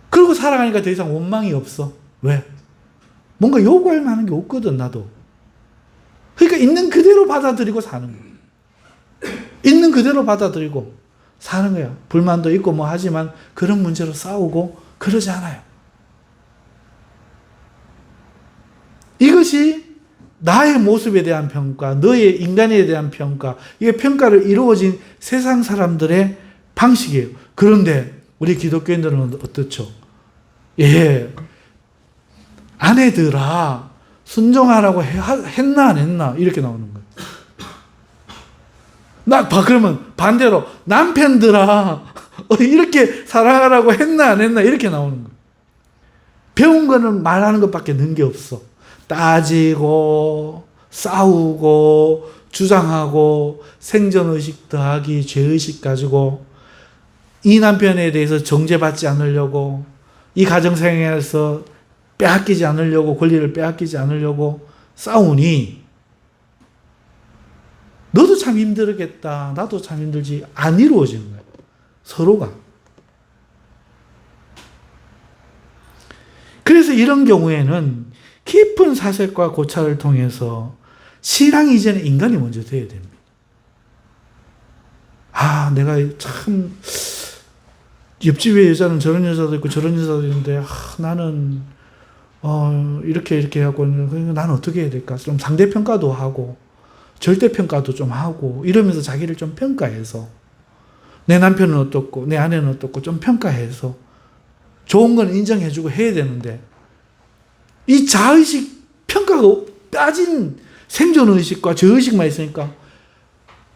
그리고 살아가니까 더 이상 원망이 없어. 왜? 뭔가 요구할 만한 게 없거든, 나도. 그러니까 있는 그대로 받아들이고 사는 거야. 있는 그대로 받아들이고 사는 거야. 불만도 있고 뭐 하지만 그런 문제로 싸우고 그러지 않아요. 이것이 나의 모습에 대한 평가, 너의 인간에 대한 평가, 이게 평가를 이루어진 세상 사람들의 방식이에요. 그런데 우리 기독교인들은 어떻죠? 예, 아내들아 순종하라고 했나 안 했나 이렇게 나오는 거예요. 그러면 반대로 남편들아 이렇게 사랑하라고 했나 안 했나 이렇게 나오는 거예요. 배운 거는 말하는 것밖에 는 게 없어. 따지고 싸우고 주장하고 생존의식 더하기 죄의식 가지고 이 남편에 대해서 정죄받지 않으려고, 이 가정생활에서 빼앗기지 않으려고, 권리를 빼앗기지 않으려고 싸우니 너도 참 힘들겠다, 나도 참 힘들지, 안 이루어지는 거예요. 서로가. 그래서 이런 경우에는 깊은 사색과 고찰을 통해서 신앙 이전에 인간이 먼저 돼야 됩니다. 내가 참 옆집에 여자는 저런 여자도 있고 저런 여자도 있는데 나는 이렇게 하고 나는 어떻게 해야 될까? 좀 상대평가도 하고 절대평가도 좀 하고 이러면서 자기를 좀 평가해서 내 남편은 어떻고 내 아내는 어떻고 좀 평가해서 좋은 건 인정해주고 해야 되는데, 이 자의식 평가가 빠진 생존의식과 죄의식만 있으니까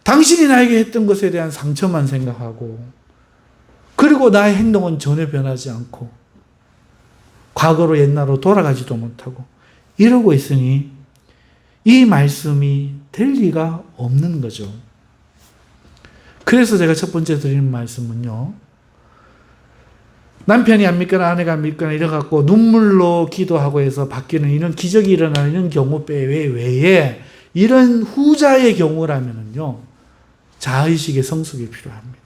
당신이 나에게 했던 것에 대한 상처만 생각하고, 그리고 나의 행동은 전혀 변하지 않고 과거로 옛날로 돌아가지도 못하고 이러고 있으니 이 말씀이 될 리가 없는 거죠. 그래서 제가 첫 번째 드리는 말씀은요, 남편이 안 믿거나 아내가 안 믿거나 이래갖고 눈물로 기도하고 해서 바뀌는 이런 기적이 일어나는 이런 경우 외에 이런 후자의 경우라면요, 자의식의 성숙이 필요합니다.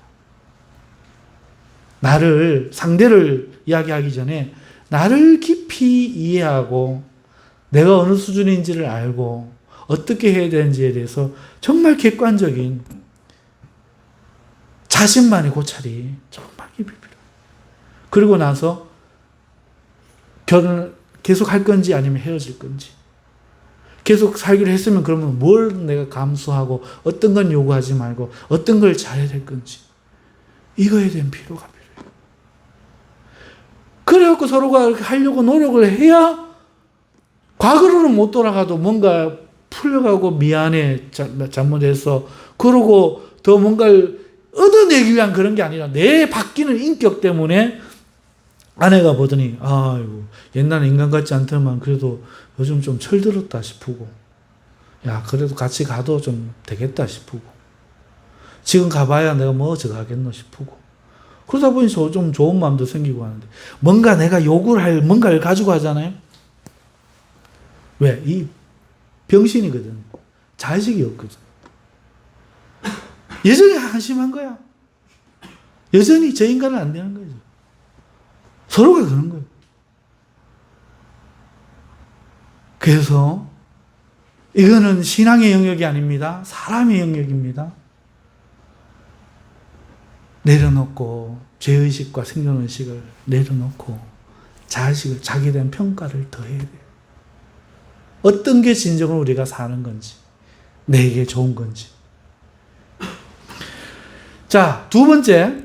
상대를 이야기하기 전에 나를 깊이 이해하고 내가 어느 수준인지를 알고 어떻게 해야 되는지에 대해서 정말 객관적인 자신만의 고찰이 정말 깊이 필요해요. 그리고 나서 결혼을 계속 할 건지 아니면 헤어질 건지, 계속 살기로 했으면 그러면 뭘 내가 감수하고 어떤 건 요구하지 말고 어떤 걸 잘해야 될 건지, 이거에 대한 필요가 필요해요. 그래갖고 서로가 하려고 노력을 해야 과거로는 못 돌아가도 뭔가 풀려가고 미안해, 잘못해서, 그러고 더 뭔가를 얻어내기 위한 그런 게 아니라 내 바뀌는 인격 때문에 아내가 보더니 아이고 옛날에 인간 같지 않더만 그래도 요즘 좀 철들었다 싶고, 야 그래도 같이 가도 좀 되겠다 싶고, 지금 가봐야 내가 뭐 저가겠노 싶고, 그러다 보니 좀 좋은 마음도 생기고 하는데, 뭔가 내가 요구를 할 뭔가를 가지고 하잖아요. 왜? 이 병신이거든. 자식이 없거든. 여전히 한심한 거야. 여전히 저 인간은 안 되는 거죠. 서로가 그런 거예요. 그래서 이거는 신앙의 영역이 아닙니다. 사람의 영역입니다. 내려놓고 죄의식과 생존의식을 내려놓고 자의식을, 자기에 대한 평가를 더 해야 돼요. 어떤 게 진정으로 우리가 사는 건지, 내게 좋은 건지. 자, 두 번째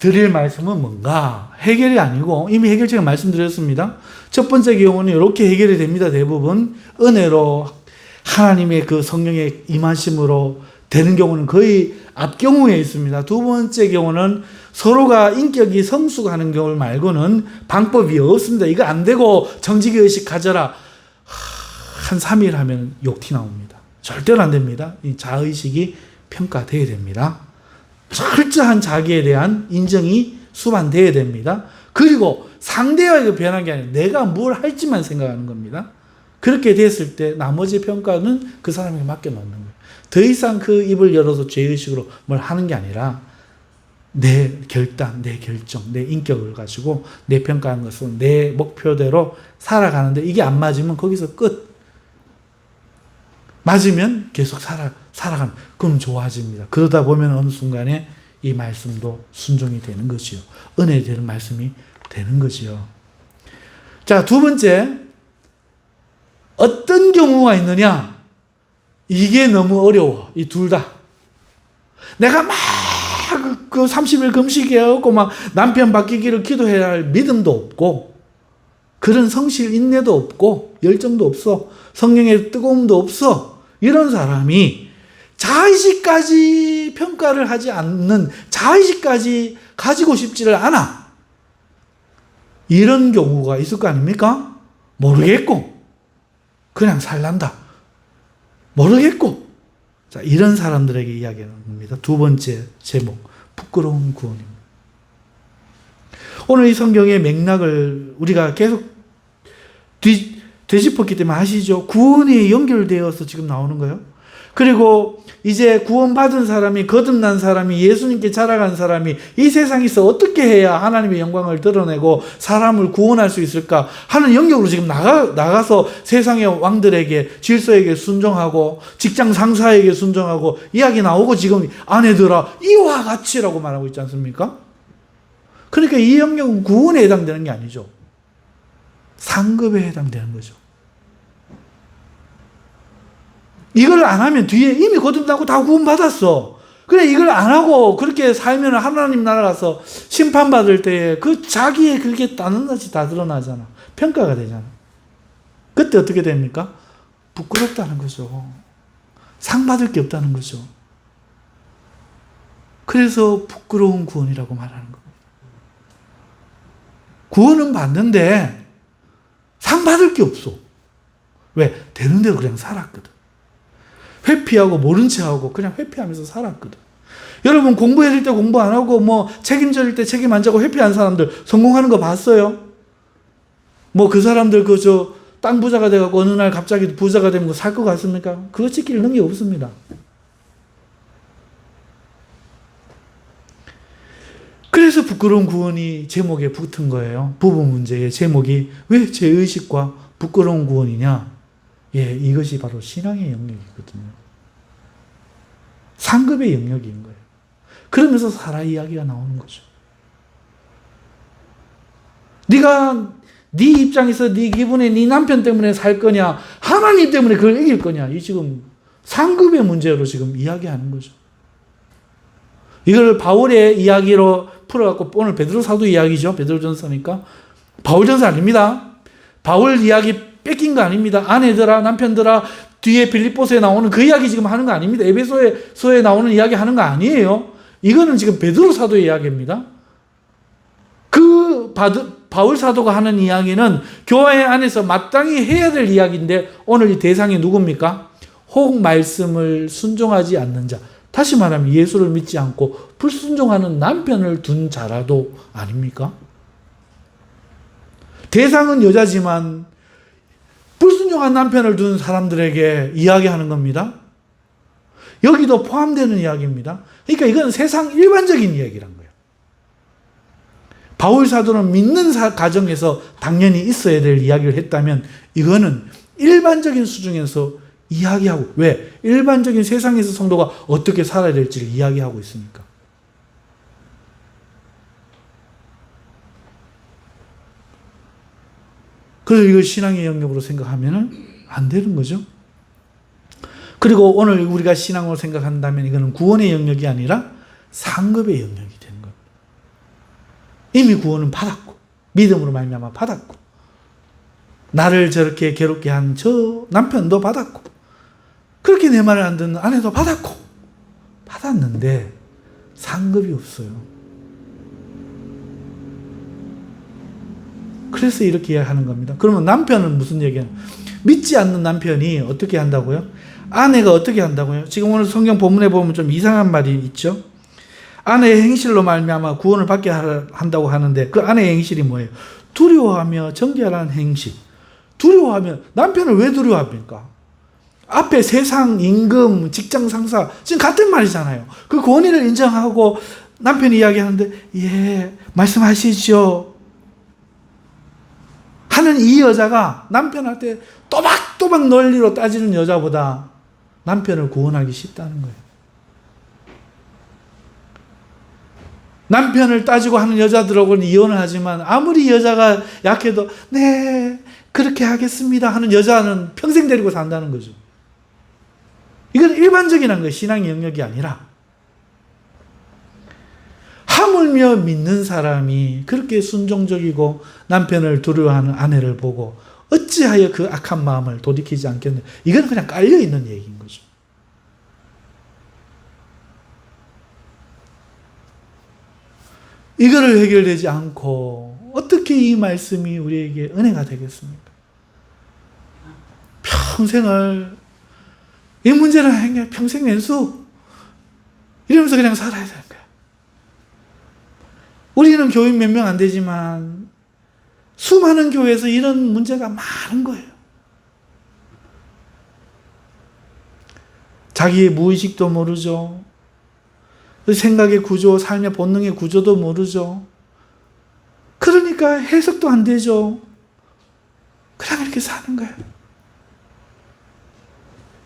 드릴 말씀은 뭔가? 해결이 아니고 이미 해결책을 말씀드렸습니다. 첫 번째 경우는 이렇게 해결이 됩니다. 대부분 은혜로 하나님의 그 성령의 임하심으로 되는 경우는 거의 앞 경우에 있습니다. 두 번째 경우는 서로가 인격이 성숙하는 경우 말고는 방법이 없습니다. 이거 안 되고 정직의 의식 가져라. 한 3일 하면 욕티 나옵니다. 절대로 안 됩니다. 이 자의식이 평가돼야 됩니다. 철저한 자기에 대한 인정이 수반돼야 됩니다. 그리고 상대가 이거 변한 게 아니라 내가 뭘 할지만 생각하는 겁니다. 그렇게 됐을 때 나머지 평가는 그 사람에게 맡겨놓는 거예요. 더 이상 그 입을 열어서 죄의식으로 뭘 하는 게 아니라 내 결단, 내 결정, 내 인격을 가지고 내 평가한 것은 내 목표대로 살아가는데 이게 안 맞으면 거기서 끝. 맞으면 계속 살아가는, 그럼 좋아집니다. 그러다 보면 어느 순간에 이 말씀도 순종이 되는 거지요. 은혜 되는 말씀이 되는 거지요. 자, 두 번째, 어떤 경우가 있느냐? 이게 너무 어려워. 이 둘 다. 내가 막 그 30일 금식해갖고 막 남편 바뀌기를 기도해야 할 믿음도 없고, 그런 성실 인내도 없고, 열정도 없어. 성령의 뜨거움도 없어. 이런 사람이 자의식까지 평가를 하지 않는, 자의식까지 가지고 싶지를 않아. 이런 경우가 있을 거 아닙니까? 모르겠고 그냥 살란다. 모르겠고. 자, 이런 사람들에게 이야기하는 겁니다. 두 번째 제목, 부끄러운 구원입니다. 오늘 이 성경의 맥락을 우리가 계속 되짚었기 때문에 아시죠? 구원이 연결되어서 지금 나오는 거예요. 그리고 이제 구원받은 사람이, 거듭난 사람이, 예수님께 자라간 사람이 이 세상에서 어떻게 해야 하나님의 영광을 드러내고 사람을 구원할 수 있을까 하는 영역으로 지금 나가서 세상의 왕들에게, 질서에게 순종하고 직장 상사에게 순종하고 이야기 나오고, 지금 아내들아 이와 같이라고 말하고 있지 않습니까? 그러니까 이 영역은 구원에 해당되는 게 아니죠. 상급에 해당되는 거죠. 이걸 안 하면 뒤에 이미 거듭나고 다 구원받았어. 그래, 이걸 안 하고 그렇게 살면 하나님 나라 가서 심판받을 때에 그 자기의 그게 낱낱이 다 드러나잖아. 평가가 되잖아. 그때 어떻게 됩니까? 부끄럽다는 거죠. 상 받을 게 없다는 거죠. 그래서 부끄러운 구원이라고 말하는 겁니다. 구원은 받는데 상 받을 게 없어. 왜? 되는 대로 그냥 살았거든. 회피하고 모른 체하고 그냥 회피하면서 살았거든. 여러분 공부해야 될 때 공부 안 하고 뭐 책임질 때 책임 안 지고 회피한 사람들 성공하는 거 봤어요? 뭐 그 사람들 땅 부자가 돼갖고 어느 날 갑자기 부자가 되면 살 것 같습니까? 그거 지킬 능력이 없습니다. 그래서 부끄러운 구원이 제목에 붙은 거예요. 부부 문제의 제목이 왜 죄의식과 부끄러운 구원이냐? 예, 이것이 바로 신앙의 영역이거든요. 상급의 영역인 거예요. 그러면서 사라 이야기가 나오는 거죠. 네가 네 입장에서 네 기분에 네 남편 때문에 살 거냐, 하나님 때문에 그걸 이길 거냐, 이 지금 상급의 문제로 지금 이야기하는 거죠. 이걸 바울의 이야기로 풀어갖고 오늘 베드로 사도 이야기죠. 베드로전서니까 바울전서 아닙니다. 바울 이야기 뺏긴 거 아닙니다. 아내들아 남편들아 뒤에 빌립보서에 나오는 그 이야기 지금 하는 거 아닙니다. 에베소서에 나오는 이야기 하는 거 아니에요. 이거는 지금 베드로 사도의 이야기입니다. 그 바울 사도가 하는 이야기는 교회 안에서 마땅히 해야 될 이야기인데 오늘 이 대상이 누굽니까? 혹 말씀을 순종하지 않는 자. 다시 말하면 예수를 믿지 않고 불순종하는 남편을 둔 자라도 아닙니까? 대상은 여자지만 불순종한 남편을 둔 사람들에게 이야기하는 겁니다. 여기도 포함되는 이야기입니다. 그러니까 이건 세상 일반적인 이야기란 거예요. 바울 사도는 믿는 가정에서 당연히 있어야 될 이야기를 했다면 이거는 일반적인 수준에서 이야기하고, 왜? 일반적인 세상에서 성도가 어떻게 살아야 될지를 이야기하고 있으니까. 그래서 이걸 신앙의 영역으로 생각하면 안 되는 거죠. 그리고 오늘 우리가 신앙으로 생각한다면 이거는 구원의 영역이 아니라 상급의 영역이 되는 겁니다. 이미 구원은 받았고, 믿음으로 말미암아 받았고, 나를 저렇게 괴롭게 한 저 남편도 받았고, 그렇게 내 말을 안 듣는 아내도 받았는데 상급이 없어요. 그래서 이렇게 이야기하는 겁니다. 그러면 남편은 무슨 얘기예요? 믿지 않는 남편이 어떻게 한다고요? 아내가 어떻게 한다고요? 지금 오늘 성경 본문에 보면 좀 이상한 말이 있죠. 아내의 행실로 말미암아 구원을 받게 한다고 하는데 그 아내의 행실이 뭐예요? 두려워하며 정결한 행실. 두려워하면 남편을 왜 두려워합니까? 앞에 세상, 임금, 직장 상사 지금 같은 말이잖아요. 그 권위를 인정하고 남편이 이야기하는데 예, 말씀하시죠 하는 이 여자가 남편한테 또박또박 논리로 따지는 여자보다 남편을 구원하기 쉽다는 거예요. 남편을 따지고 하는 여자들하고는 이혼을 하지만 아무리 여자가 약해도 네 그렇게 하겠습니다 하는 여자는 평생 데리고 산다는 거죠. 이건 일반적인 거예요. 신앙의 영역이 아니라. 하물며 믿는 사람이 그렇게 순종적이고 남편을 두려워하는 아내를 보고 어찌하여 그 악한 마음을 돌이키지 않겠느냐. 이건 그냥 깔려있는 얘기인 거죠. 이거를 해결되지 않고 어떻게 이 말씀이 우리에게 은혜가 되겠습니까? 평생을 이 문제를 해결 평생 왼수 이러면서 그냥 살아야 되는 거야. 우리는 교인 몇 명 안 되지만 수많은 교회에서 이런 문제가 많은 거예요. 자기의 무의식도 모르죠. 생각의 구조, 삶의 본능의 구조도 모르죠. 그러니까 해석도 안 되죠. 그냥 이렇게 사는 거예요.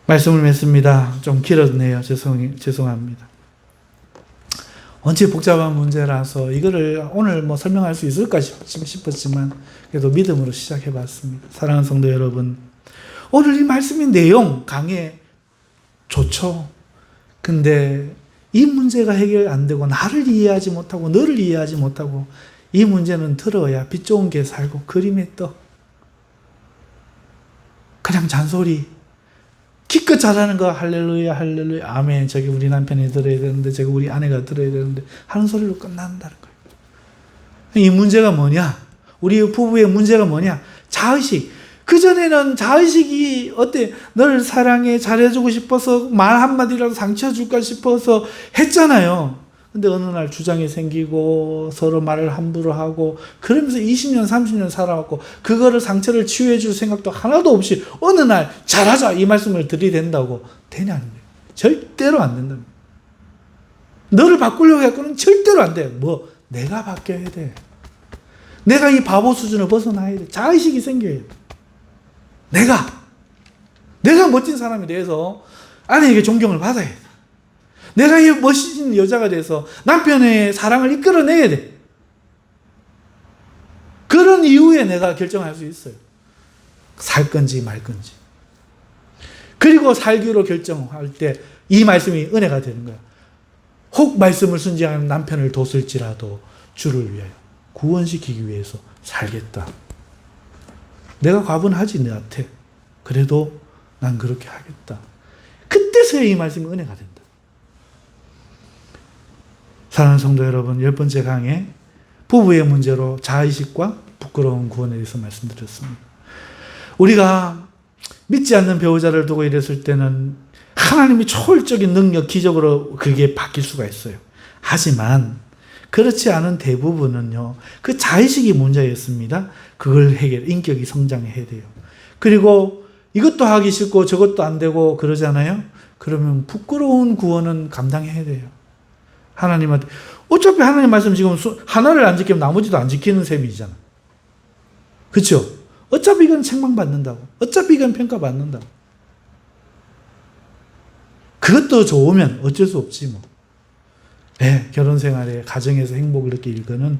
말씀을 맺습니다. 좀 길었네요. 죄송합니다. 원체 복잡한 문제라서 이거를 오늘 설명할 수 있을까 싶었지만 그래도 믿음으로 시작해 봤습니다. 사랑하는 성도 여러분, 오늘 이 말씀의 내용 강해 좋죠. 근데 이 문제가 해결 안 되고 나를 이해하지 못하고 너를 이해하지 못하고 이 문제는 들어야 빛 좋은 게 살고 그림의 떡. 그냥 잔소리. 기껏 잘하는 거 할렐루야 할렐루야 아멘 저기 우리 남편이 들어야 되는데 저기 우리 아내가 들어야 되는데 하는 소리로 끝난다는 거예요. 이 문제가 뭐냐? 우리 부부의 문제가 뭐냐? 자의식. 그전에는 자의식이 어때? 널 사랑해, 잘해주고 싶어서 말 한마디라도 상처줄까 싶어서 했잖아요. 근데 어느 날 주장이 생기고 서로 말을 함부로 하고 그러면서 20년, 30년 살아왔고 그거를 상처를 치유해 줄 생각도 하나도 없이 어느 날 잘하자 이 말씀을 들이댄다고 되냐? 안 돼요. 절대로 안 된답니다. 너를 바꾸려고 해서는 절대로 안 돼요. 내가 바뀌어야 돼. 내가 이 바보 수준을 벗어나야 돼. 자의식이 생겨야 돼. 내가 멋진 사람이 돼서 아내에게 존경을 받아야 돼. 내가 이 멋진 여자가 돼서 남편의 사랑을 이끌어내야 돼. 그런 이후에 내가 결정할 수 있어요. 살 건지 말 건지. 그리고 살기로 결정할 때 이 말씀이 은혜가 되는 거야. 혹 말씀을 순종하는 남편을 뒀을지라도 주를 위하여 구원시키기 위해서 살겠다. 내가 과분하지 너한테. 그래도 난 그렇게 하겠다. 그때서야 이 말씀이 은혜가 된다. 사랑하는 성도 여러분, 10번째 강의 부부의 문제로 자의식과 부끄러운 구원에 대해서 말씀드렸습니다. 우리가 믿지 않는 배우자를 두고 이랬을 때는 하나님이 초월적인 능력, 기적으로 그게 바뀔 수가 있어요. 하지만 그렇지 않은 대부분은요, 그 자의식이 문제였습니다. 그걸 인격이 성장해야 돼요. 그리고 이것도 하기 싫고 저것도 안 되고 그러잖아요. 그러면 부끄러운 구원은 감당해야 돼요. 하나님한테. 어차피 하나님 말씀 지금 하나를 안 지키면 나머지도 안 지키는 셈이잖아. 그렇죠? 어차피 이건 책망받는다고. 어차피 이건 평가받는다고. 그것도 좋으면 어쩔 수 없지 뭐. 네, 결혼 생활에 가정에서 행복을 느낄 거는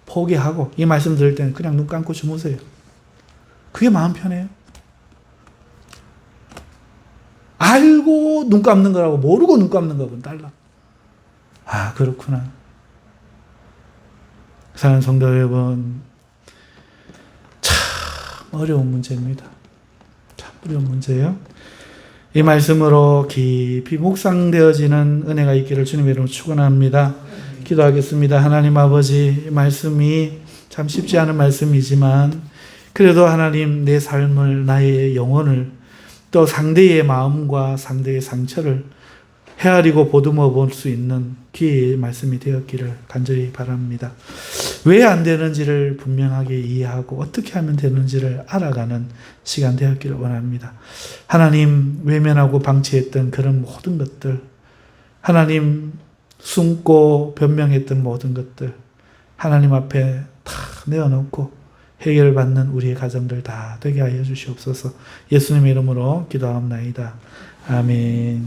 포기하고 이 말씀 들을 때는 그냥 눈 감고 주무세요. 그게 마음 편해요. 알고 눈 감는 거라고 모르고 눈 감는 거하고는 달라. 아, 그렇구나. 사랑하는 성도 여러분, 참 어려운 문제입니다. 참 어려운 문제예요. 이 말씀으로 깊이 묵상되어지는 은혜가 있기를 주님의 이름으로 축원합니다. 기도하겠습니다. 하나님 아버지, 이 말씀이 참 쉽지 않은 말씀이지만 그래도 하나님 내 삶을, 나의 영혼을, 또 상대의 마음과 상대의 상처를 헤아리고 보듬어 볼 수 있는 기회의 말씀이 되었기를 간절히 바랍니다. 왜 안 되는지를 분명하게 이해하고 어떻게 하면 되는지를 알아가는 시간 되었기를 원합니다. 하나님 외면하고 방치했던 그런 모든 것들, 하나님 숨고 변명했던 모든 것들 하나님 앞에 다 내어놓고 해결받는 우리의 가정들 다 되게 하여 주시옵소서. 예수님의 이름으로 기도하옵나이다. 아멘.